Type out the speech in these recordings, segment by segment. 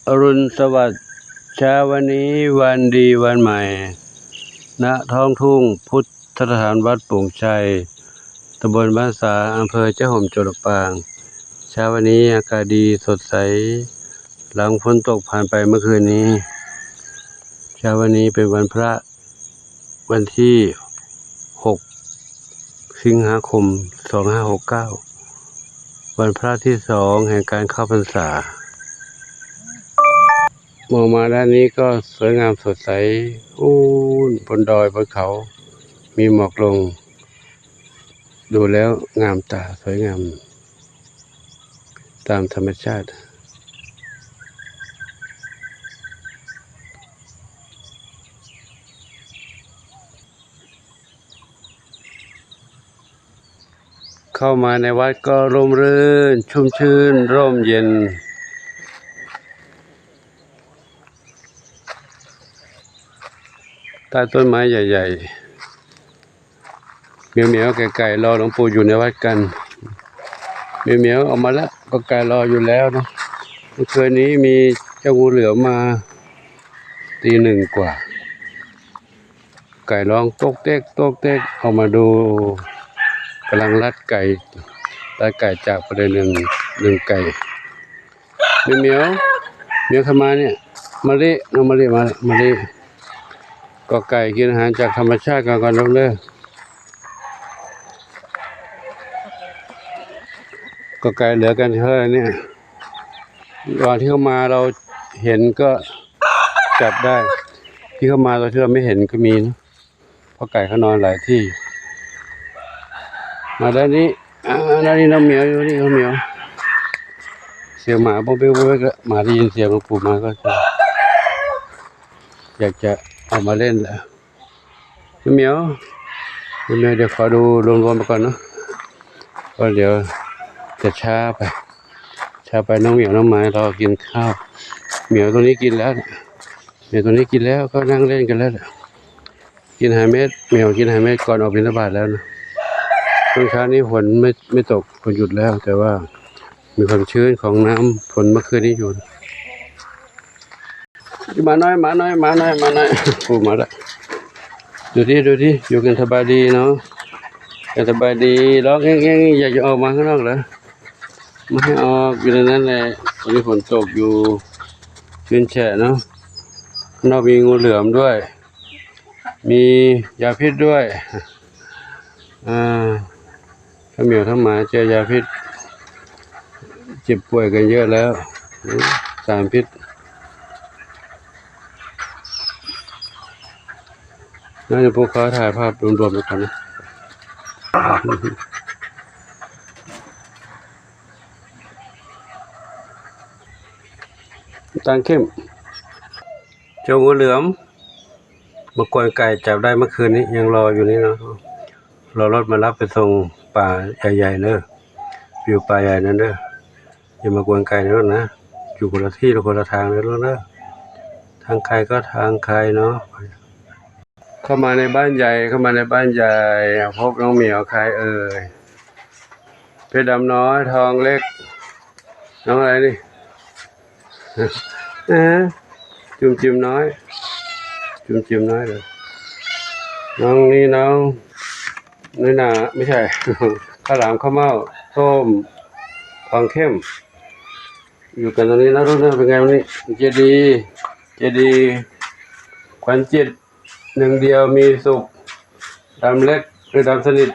อรุณสวัสดิ์เช้าวันนี้วันดีวันใหม่ณท้องทุ่งพุทธสถานวัดโป่งชัยตำบลบ้านสาอำเภอเจ้าห่มจังหวัดลำปางเช้าวันนี้อากาศดีสดใสหลังฝนตกผ่านไปเมื่อคืนนี้เช้าวันนี้เป็นวันพระวันที่6สิงหาคม2569วันพระที่2แห่งการเข้าพรรษามองมาด้านนี้ก็สวยงามสดใสบนดอยบนเขามีหมอกลงดูแล้วงามตาสวยงามตามธรรมชาติเข้ามาในวัดก็ร่มรื่นชุ่มชื่นร่มเย็นใต้ต้นไม้ใหญ่ๆเหมียวๆไก่ๆรอหลวงปู่อยู่ในวัดกันเหมียวๆออกมาแล้วก็ไก่รออยู่แล้วนะเมื่อคืนนี้มีเจ้างูเหลือมมาตี 1กว่าไก่ร้องโต๊กเต๊กโต๊กเต๊กออกมาดูกำลังรัดไก่จากประเด็นหนึ่งไก่เหมียวเข้ามาเนี่ยมาลิน้องมาลิก็ไก่กินอาหารจากธรรมชาติก่อนน้องเด้อก็ไก่เหลือกันเท่าไหร่เนี่ยก่อนที่เข้ามาเราเห็นก็จับได้ที่เข้ามาตอนที่เราไม่เห็นก็มีนะเพราะไก่เขานอนหลายที่มาด้านนี้น้องเหมียวอยู่นี่น้องเหมียวเสียงหมาบ้องเบ้ก็หมาได้ยินเสียงหลวงปู่มาก็อยากจะเอามาเล่นแหละน้องเหมียวเดี๋ยวขอดูรวมๆไปก่อนเนาะก็เดี๋ยวจะช้าไปน้องเหมียวน้องไม้รอกินข้าวเหมียวตัวนี้กินแล้วเหมียวตัวนี้กินแล้วก็นั่งเล่นกันแล้วกินหาเม็ดเหมียวกินหาเม็ดก่อนออกบิณฑบาตแล้วนะช่วงเช้านี้ฝนไม่ตกฝนหยุดแล้วแต่ว่ามีความชื้นของน้ำฝนเมื่อคืนนี้อยู่มาน้อยปูมาแล้วดูที่อยู่กันสบายดีเนาะกันสบายดีร้องเงี้ยอยากจะออกมาข้างนอกเหรอไม่ให้ออกอยู่ในนั้นแหละวันนี้ฝนตกอยู่ชื้นแฉะเนาะข้างนอกมีงูเหลือมด้วยมียาพิษด้วยทั้งเหมียวทั้งหมาเจอยาพิษเจ็บป่วยกันเยอะแล้วสารพิษน่าจะพวกเขาถ่ายภาพรวมๆไปก่อนนะตาเข้มเจ้างูเหลือมมากวนไก่จับได้เมื่อคืนนี้ยังรออยู่นี่เนาะรอรถมารับไปส่งป่าใหญ่ๆเนอะอยู่ป่าใหญ่นั่นเด้ออย่ามากวนไก่นั่นนะอยู่คนละที่คนละทางเลยลูกเนอะทางใครก็ทางใครเนาะเข้ามาในบ้านใหญ่พบน้องเหมียวใครเอ่ยเพชรดำน้อยทองเล็กน้องอะไรนี่จุ่มจิมน้อยเลยน้องนี่น้องน้อยหนาไม่ใช่ข้าวหลามข้าวเม่าส้มทองเข้มอยู่กันตรงนี้แล้วรู้เป็นไงวันนี้เจดีขวัญจิตหนึ่งเดียวมีสุขดำเล็กหรือดำสนิท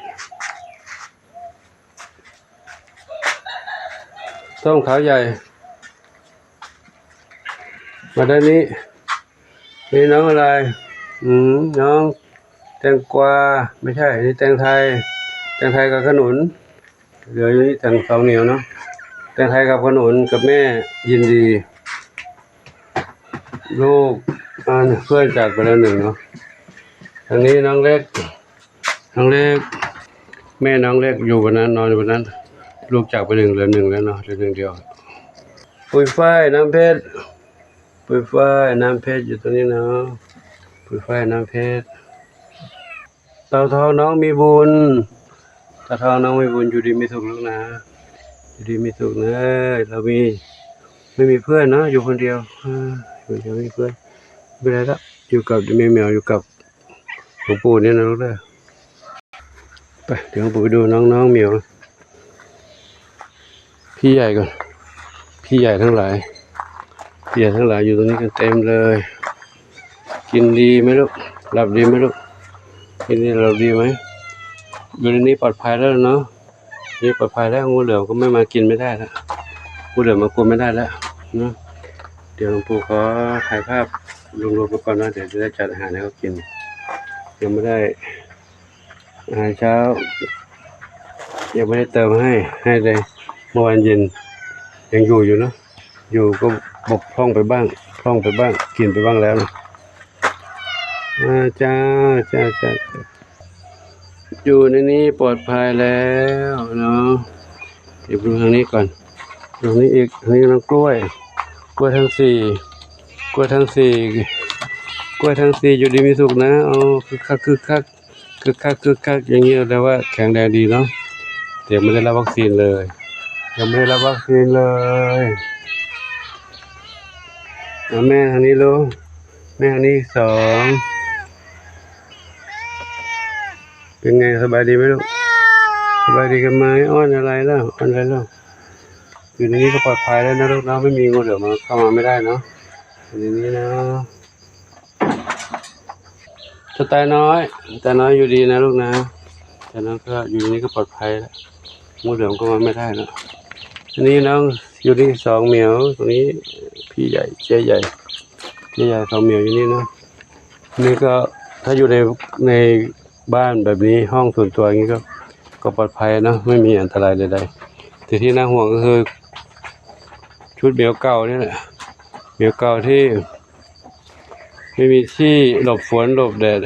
ส้มขาวใหญ่มาด้านนี้นี่น้องอะไรน้องแตงกวาไม่ใช่นี่แตงไทยกับขนุนเหลืออยู่นี่แตงสองเหนียวเนาะแตงไทยกับขนุนกับแม่ยินดีลูกเพื่อนจากไปแล้วหนึ่งเนาะทางนี้น้องเล็กแม่น้องเล็กอยู่วันนั้นนอนอยู่วันนั้นลูกจากไปเหลือหนึ่งแล้วเนาะเหลือหนึ่งเดียวปุยฝ้ายน้ำเพชรอยู่ตรงนี้เนาะปุยฝ้ายน้ำเพชรเต่าทองน้องมีบุญอยู่ดีมีสุขลูกนะอยู่ดีมีสุขนะเรามี ไม่มีเพื่อนนะอยู่คนเดียวอยู่คนเดียวไม่มีเพื่อนไม่เป็นไรละอยู่กับแมวอยู่กับหลวงปู่เนี่ยนะลูกเด้อไปเดี๋ยวหลวงปู่ไปดูน้องๆเหมียวพี่ใหญ่ก่อนพี่ใหญ่ทั้งหลายพี่ใหญ่ทั้งหลายอยู่ตรงนี้กันเต็มเลยกินดีไหมลูกหลับดีไหมลูกกินดีหลับดีไหมอยู่ในนี้ปลอดภัยแล้วเนาะนี่ปลอดภัยแล้วงูเหลือมก็ไม่มากินไม่ได้แล้วงูเหลือมมากวนไม่ได้แล้วนะเดี๋ยวหลวงปู่ขอถ่ายภาพรวมๆไปก่อนนะเดี๋ยวจะได้จัดอาหารให้เขากินยังไม่ได้อาหารเช้ายังไม่ได้เติมให้เลยเมื่อวานเย็นยังอยู่เนาะอยู่ก็บกพร่องไปบ้างกินไปบ้างแล้วนะจ้าอยู่ในนี้ปลอดภัยแล้วเนาะเดี๋ยวดูทางนี้ก่อนตรงนี้อีกทางนี้น้องกล้วยทั้งสี่อยู่ดีมีสุขนะคึกคักอย่างนี้แปลว่าแข็งแรงดีเนาะเดี๋ยวไม่ได้รับวัคซีนเลยยังไม่ได้รับวัคซีนเลยแม่ทางนี้ลูกแม่ทางนี้สองเป็นไงสบายดีไหมลูกสบายดีกันไหมอ้อนอะไรแล้วอยู่ในนี้ก็ปลอดภัยแล้วนะลูกนะไม่มีงูเหลือมมาเข้ามาไม่ได้เนาะอยู่ในนี้นะตาน้อยอยู่ดีนะลูกนะแต่น้องก็อยู่ในนี้ก็ปลอดภัยแล้วงูเหลือมก็มาไม่ได้แล้วอันนี้น้องอยู่ที่สองเหมียวตรงนี้พี่ใหญ่เจ๊ใหญ่สองเหมียวอยู่นี่นะนี่ก็ถ้าอยู่ในบ้านแบบนี้ห้องส่วนตัวอย่างนี้ก็ปลอดภัยนะไม่มีอันตรายใดๆแต่ที่น่าห่วงก็คือชุดเหมียวเก่านี่แหละเหมียวเก่าที่ไม่มีที่หลบฝนหลบแดด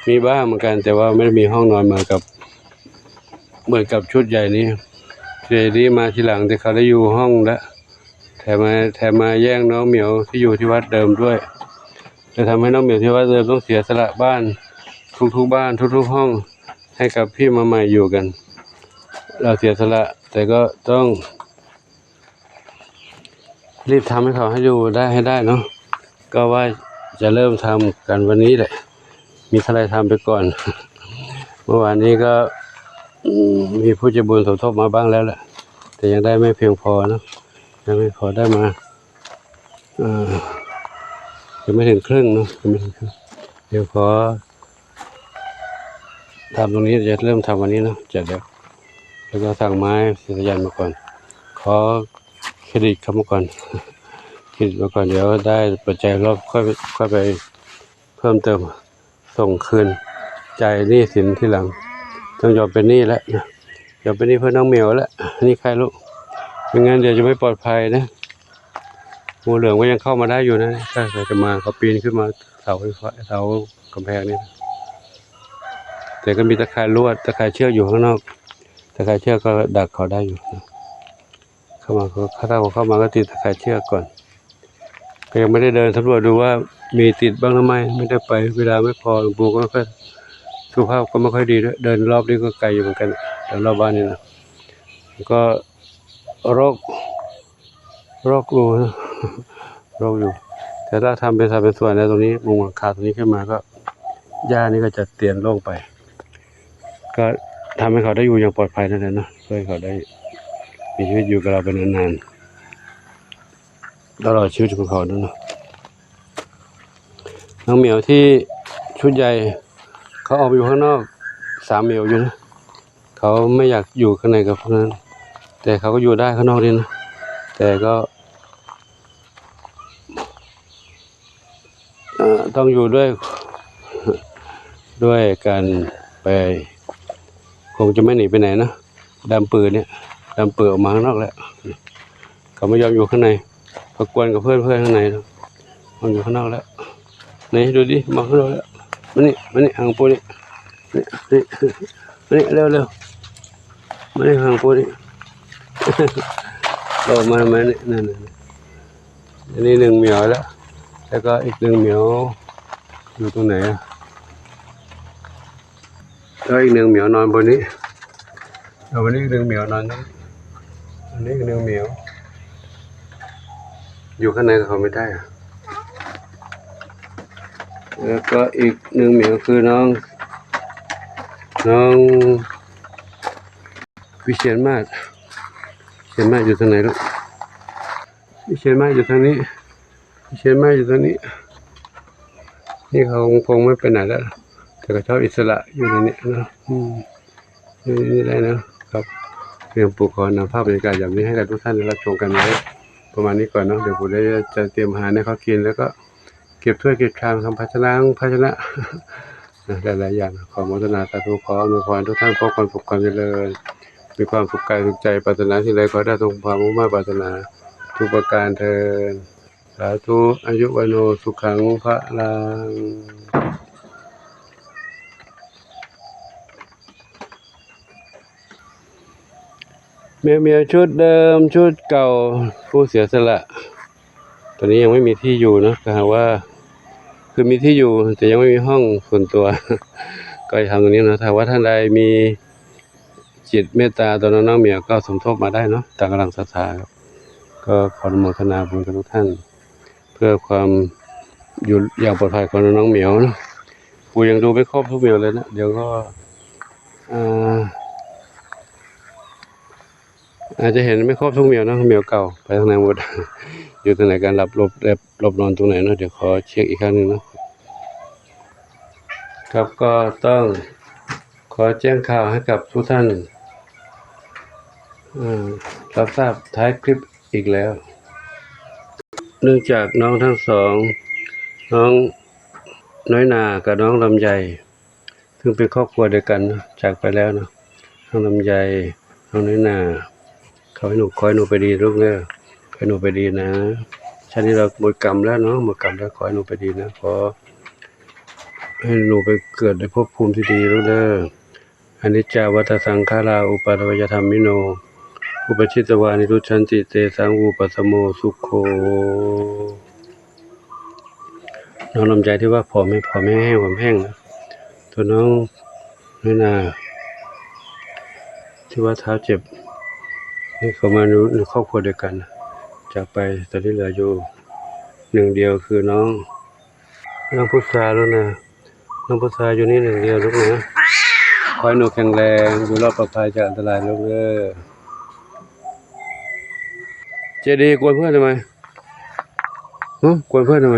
มีบ้างเหมือนกันแต่ว่าไม่ได้มีห้องนอนเหมือนกับชุดใหญ่นี้เจดีมาทีหลังแต่เขาได้อยู่ห้องแล้วแถมมาแย่งน้องเหมียวที่อยู่ที่วัดเดิมด้วยจะทำให้น้องเหมียวที่วัดเดิมต้องเสียสละบ้านทุกบ้านทุกห้องให้กับพี่มาใหม่อยู่กันเราเสียสละแต่ก็ต้องรีบทำให้เขาให้อยู่ได้ให้ได้เนาะก็ว่าจะเริ่มทำกันวันนี้แหละมีใครทำไปก่อน เมื่อวานนี้ก็มีผู้ใจบุญสมทบมาบ้างแล้วแหละแต่ยังได้ไม่เพียงพอนะยังไม่พอได้มายังไม่ถึงครึ่งเนาะยังไม่ถึงครึ่งเดี๋ยวขอทำตรงนี้จะเริ่มทำวันนี้เนาะจัดแล้วก็สั่งไม้ศิษยันมาก่อนขอเครดิตเขามาก่อนเดี๋ยวได้ปัจจัยรอบค่อยไปเพิ่มเติมส่งคืนจ่ายหนี้สินที่หลังต้องยอมเป็นหนี้แล้วนะยอมเป็นหนี้เพื่อน้องเหมียวแล้วนี่ใครลูกไม่งั้นเดี๋ยวจะไม่ปลอดภัยนะงูเหลือมก็ยังเข้ามาได้อยู่นะถ้าใครจะมาเขาปีนขึ้นมาเสาไฟฟ้าเสากำแพงนี่นะแต่ก็มีตะข่ายลวดตะข่ายเชือกอยู่ข้างนอกตะข่ายเชือกก็ดักเขาได้อยู่นะเข้ามาถ้าเขาเข้ามาก็ติดตะข่ายเชือกก่อนก็ยังไม่ได้เดินสำรวจดูว่ามีติดบ้างหรือไม่ได้ไปเวลาไม่พอหลวงปู่ก็ไม่ค่อยสุขภาพก็ไม่ค่อยดีด้วยเดินรอบนี้ก็ไกลอยู่เหมือนกันแต่รอบบ้านนี่นะก็โรคอยู่นะโรคอยู่แต่ถ้าทำเป็นสัดเป็นส่วนในตรงนี้มุงหลังคาตรงนี้ขึ้นมาก็หญ้านี่ก็จะเตียนโล่งไปก็ทำให้เขาได้อยู่อย่างปลอดภัยนั่นแหละนะเพื่อให้เขาได้มีชีวิตอยู่กับเราเป็นนานๆตลอดชีวิตของเขานั่นเนาะน้องเหมียวที่ชุดใหญ่เขาออกไปอยู่ข้างนอก3เหมียวอยู่นะเขาไม่อยากอยู่ข้างในกับพวกนั้นแต่เขาก็อยู่ได้ข้างนอกนี่นะแต่ก็ต้องอยู่ด้วยการไปคงจะไม่หนีไปไหนนะดำปืนออกมาข้างนอกแล้วเขาไม่ยอมอยู่ข้างในเขากวนกับเพื่อนข้างในมันอยู่ข้างนอกแล้วไหนดูดิมาข้างนอกแล้วมานี่หางปูนี่เร็วมานี่หางปูนี่ออกมาทำไมนี่นั่นอันนี้1เหมียวแล้วก็อีก1เหมียวอยู่ตรงไหนแล้วอีก1เหมียวนอนบนนี้วันนี้1เหมียวนอนอันนี้1เหมียว อยู่ข้างในกับเขาไม่ได้อะแล้วก็อีกหนึ่งเหมียวคือน้องวิเชียรมาศอยู่ทางไหนลูกวิเชียรมาศอยู่ทางนี้วิเชียรมาศอยู่ทางนี้นี่เขาคงไม่ไปไหนแล้วแต่ก็ชอบอิสระอยู่ในนี้นะนี่ได้นะครับเพียงปลูกขอนำภาพบรรยากาศอย่างนี้ให้กับทุกท่านได้รับชมกันไว้ประมาณนี้ก่อนเนาะเดี๋ยวผมได้จะเตรียมอาหารให้เขากินแล้วก็เก็บถ้วยเก็บชามทำภาชนะหลายๆอย่างขอโมทนาสาธุขออวยพรทุกท่านพบความสุขความเจริญมีความสุขกายสุขใจปรารถนาสิ่งใดขอได้ทรงความมุ่งมั่นปรารถนาทุกประการเทินสาธุอายุวโนสุขังพระลังเมียวชุดเดิมชุดเก่าผู้เสียสละตอนนี้ยังไม่มีที่อยู่นะแต่ว่าคือมีที่อยู่แต่ยังไม่มีห้องส่วนตัว ก็จะทำตรงนี้นะถ้าว่าท่านใดมีจิตเมตตาต่อน้องเหมียวก็สมทบมาได้เนาะตามกำลังศรัทธาครับก็ขออนุโมทนาบุญกับทุกท่านเพื่อความอยู่อย่างปลอดภัยของน้องเหมียวนะกูยังดูไม่ครบทุกเหมียวเลยนะเดี๋ยวก็อาจจะเห็นไม่ครบทุกเหมียวนะเหมียวเก่าไปทางไหนหมด อยู่ตรงไหนการหลบนอนตรงไหนนะเดี๋ยวขอเช็คอีกครั้งหนึ่งนะครับก็ต้องขอแจ้งข่าวให้กับทุกท่านรับทราบท้ายคลิปอีกแล้วเนื่องจากน้องทั้งสองน้องน้อยนากับน้องลำไยซึ่งเป็นครอบครัวเดียวกันจากไปแล้วนะน้องลำไยน้องน้อยนาขอให้หนูไปดีลูกเนี่ยขอให้หนูไปดีนะชาตินี้เราหมดกรรมแล้วเนาะหมดกรรมแล้วขอให้หนูไปดีนะขอให้หนูไปเกิดในภพภูมิที่ดีลูกเด้ออนิจจาวัฏสังขาราอุปาทวยธรรมมิโนอุปชิตวานิรุชันติเตสังอุปสมโมสุขโขน้องลำไยที่ว่าผอมแห้งผมแห้งนะตัวน้องน้อยนาที่ว่าเท้าเจ็บนี่เขามาในครอบครัวเดียวกันจากไปตอนนี้เหลืออยู่หนึ่งเดียวคือน้องพุทธาแล้วนะน้องพุทธาอยู่นี่หนึ่งเดียวลูกนะขอให้หนูแข็งแรงอยู่รอดปลอดภัยจากอันตรายลูกเด้อเจดีกวนเพื่อนทำไมกวนเพื่อนทำไม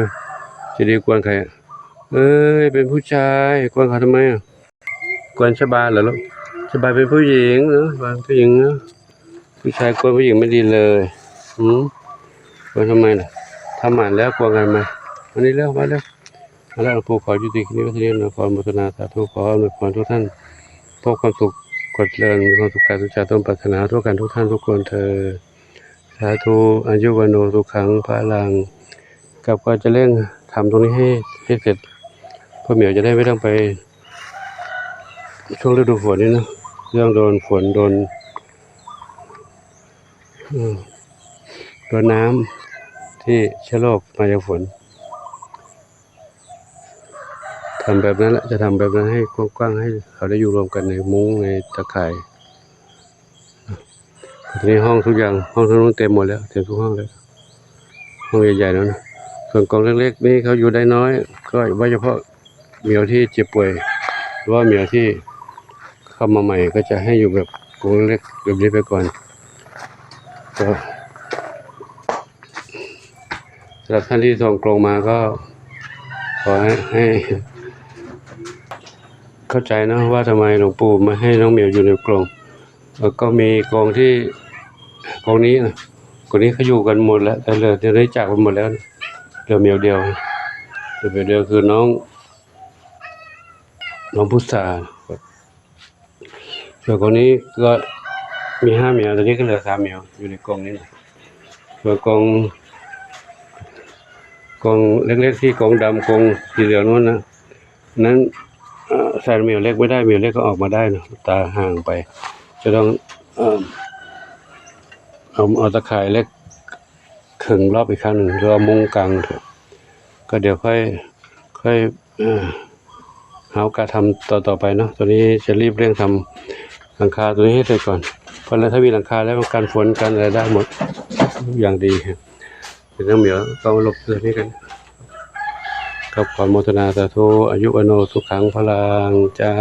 เจดีกวนใครเป็นผู้ชายกวนเขาทำไมกวนชบาเหรอลูกชบาเป็นผู้หญิงเนาะบางผู้หญิงเนาะผู้ชายกวนผู้หญิงไม่ดีเลยกวนทำไมล่ะทำหมันแล้วกวนกันไหมวันนี้เร็วมาแล้วปู่ขอยุติคลิปวิดีโอขออนุโมทนาสาธุขออวยพรทุกท่านพบความสุขกดเริญมีความสุขกายสุขใจต้นปรารถนาทุกกันทุกท่านทุกคนเธอสาธุอายุวโนสุขังพระลังกับก็จะเร่งทำตรงนี้ให้เสร็จเพื่อเหมียวจะได้ไม่ต้องไปช่วงฤดูฝนนี่นะเรื่องโดนฝนโดนน้ำที่เชื้อโรคมาจากฝนทำแบบนั้นแหละจะทำแบบนั้นให้กว้างๆให้เขาได้อยู่รวมกันในมุ้งในตะข่ายตอนนี้ห้องทุกอย่างห้องทั้งนู้นเต็มหมดแล้วเต็มทุกห้องเลยห้องใหญ่ๆแล้วนะส่วนกองเล็กๆนี่เขาอยู่ได้น้อยก็ไว้เฉพาะเหมียวที่เจ็บป่วยหรือว่าเหมียวที่เข้ามาใหม่ก็จะให้อยู่แบบกองเล็กแบบนี้ไปก่อนก็สำหรับท่านที่ส่งกรงมาก็ขอให้เข้าใจนะว่าทำไมหลวงปู่มาให้น้องเหมียวอยู่ในกรงก็มีกรงที่กรงนี้เขาอยู่กันหมดแล้วแต่เหลือได้จากไปหมดแล้วเหลือเหมียวเดียวคือน้องพุทธาส่วนกรงนี้ก็มี5เหมียวตอนนี้ก็เหลือ3เหมียวอยู่ในกรงนี้ส่วนกรงเล็กๆที่กรงดำกรงสีเหลืองนู้นนะนั้นใส่เหมียวเล็กไม่ได้เหมียวเล็กก็ออกมาได้นะตาห่างไปจะต้องเอาตะข่ายเล็กขึงรอบอีกครั้งหนึ่งรอมุ้งกลางเถอะก็เดี๋ยวค่อยหาโอกาสทำต่อไปเนาะตัวนี้จะรีบเร่งทำหลังคาตัวนี้ให้เสร็จก่อนเพราะแล้วถ้ามีหลังคาแล้วกันฝนกันอะไรได้หมดอย่างดี เป็นน้ำเหมียวก็มาหลบเสือนี่กันกับขออนุโมทนาสาธุอายุวโนสุขังพลังเจ้า